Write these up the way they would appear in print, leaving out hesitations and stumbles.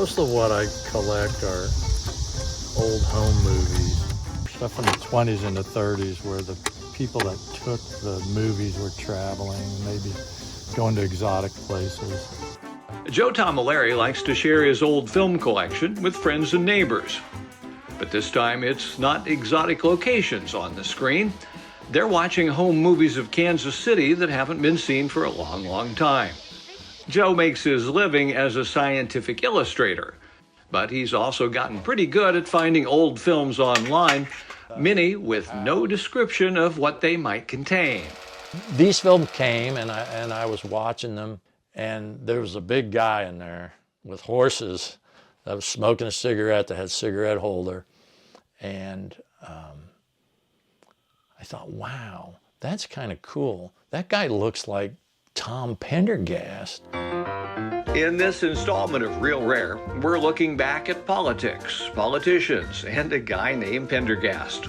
Most of what I collect are old home movies, stuff from the 20s and the 30s where the people that took the movies were traveling, maybe going to exotic places. Joe Tomelleri likes to share his old film collection with friends and neighbors. But this time it's not exotic locations on the screen. They're watching home movies of Kansas City that haven't been seen for a long, long time. Joe makes his living as a scientific illustrator, but he's also gotten pretty good at finding old films online, many with no description of what they might contain. These films came and I was watching them, and there was a big guy in there with horses that was smoking a cigarette that had a cigarette holder. And I thought, wow, that's kind of cool. That guy looks like Tom Pendergast. In this installment of Real Rare, we're looking back at politics, politicians, and a guy named Pendergast.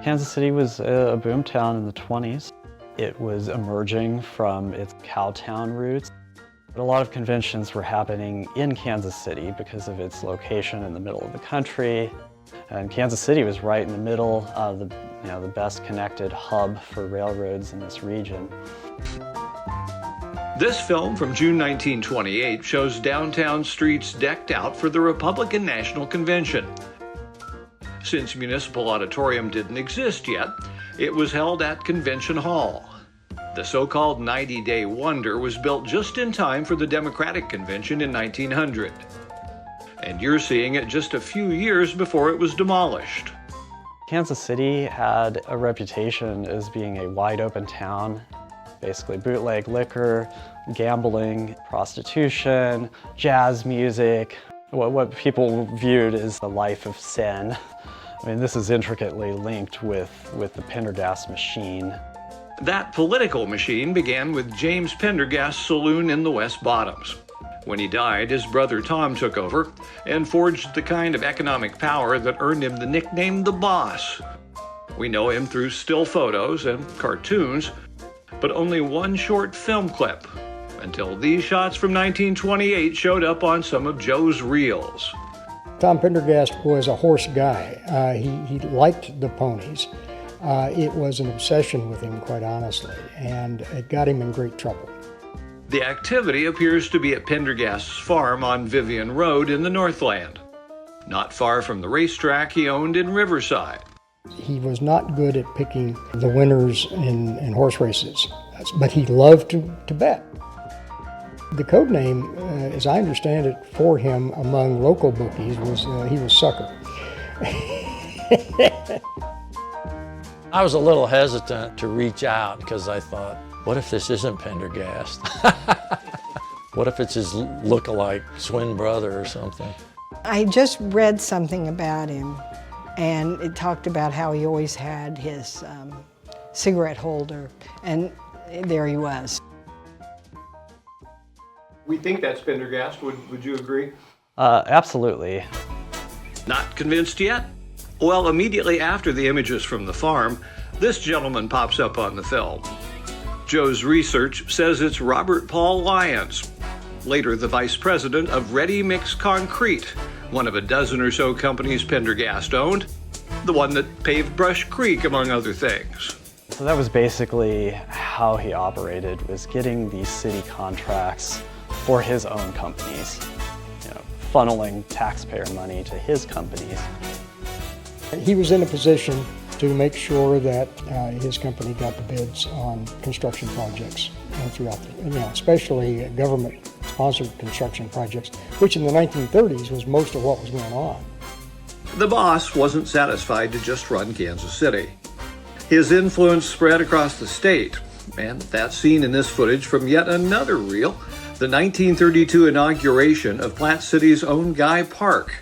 Kansas City was a boomtown in the 20s. It was emerging from its cowtown roots. A lot of conventions were happening in Kansas City because of its location in the middle of the country. And Kansas City was right in the middle of the best connected hub for railroads in this region. This film from June 1928 shows downtown streets decked out for the Republican National Convention. Since Municipal Auditorium didn't exist yet, it was held at Convention Hall. The so-called 90-day wonder was built just in time for the Democratic Convention in 1900. And you're seeing it just a few years before it was demolished. Kansas City had a reputation as being a wide-open town. Basically bootleg liquor, gambling, prostitution, jazz music, what people viewed as a life of sin. I mean, this is intricately linked with the Pendergast machine. That political machine began with James Pendergast's saloon in the West Bottoms. When he died, his brother Tom took over and forged the kind of economic power that earned him the nickname The Boss. We know him through still photos and cartoons, but only one short film clip, until these shots from 1928 showed up on some of Joe's reels. Tom Pendergast was a horse guy. He liked the ponies. It was an obsession with him, quite honestly, and it got him in great trouble. The activity appears to be at Pendergast's farm on Vivian Road in the Northland, not far from the racetrack he owned in Riverside. He was not good at picking the winners in horse races, but he loved to bet. The code name, as I understand it, for him among local bookies was he was Sucker. I was a little hesitant to reach out because I thought, what if this isn't Pendergast? What if it's his look-alike twin brother or something? I just read something about him, and it talked about how he always had his cigarette holder, and there he was. We think that's Pendergast. Would you agree? Absolutely. Not convinced yet? Well, immediately after the images from the farm, this gentleman pops up on the film. Joe's research says it's Robert Paul Lyons, later the vice president of Ready Mix Concrete, one of a dozen or so companies Pendergast owned, the one that paved Brush Creek, among other things. So that was basically how he operated, was getting these city contracts for his own companies, funneling taxpayer money to his companies. He was in a position to make sure that his company got the bids on construction projects throughout, especially government-sponsored construction projects, which in the 1930s was most of what was going on. The boss wasn't satisfied to just run Kansas City. His influence spread across the state, and that's seen in this footage from yet another reel, the 1932 inauguration of Platte City's own Guy Park.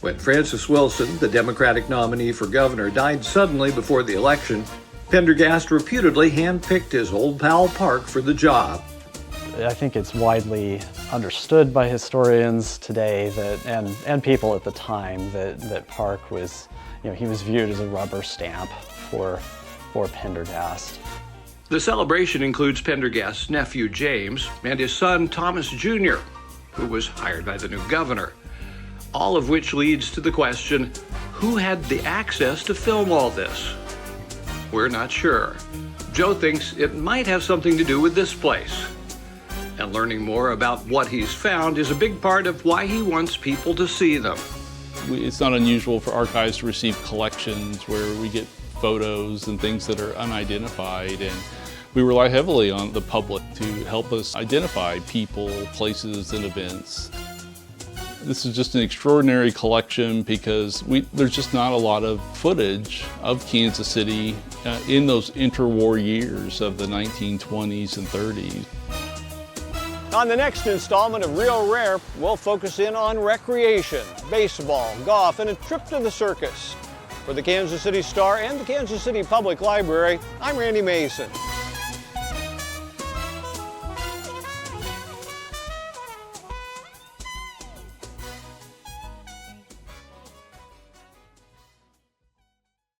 When Francis Wilson, the Democratic nominee for governor, died suddenly before the election, Pendergast reputedly handpicked his old pal Park for the job. I think it's widely understood by historians today that, and people at the time, that Park was, he was viewed as a rubber stamp for Pendergast. The celebration includes Pendergast's nephew James and his son Thomas Jr., who was hired by the new governor. All of which leads to the question, who had the access to film all this? We're not sure. Joe thinks it might have something to do with this place. And learning more about what he's found is a big part of why he wants people to see them. It's not unusual for archives to receive collections where we get photos and things that are unidentified, and we rely heavily on the public to help us identify people, places, and events. This is just an extraordinary collection because there's just not a lot of footage of Kansas City in those interwar years of the 1920s and 30s. On the next installment of Real Rare, we'll focus in on recreation, baseball, golf, and a trip to the circus. For the Kansas City Star and the Kansas City Public Library, I'm Randy Mason.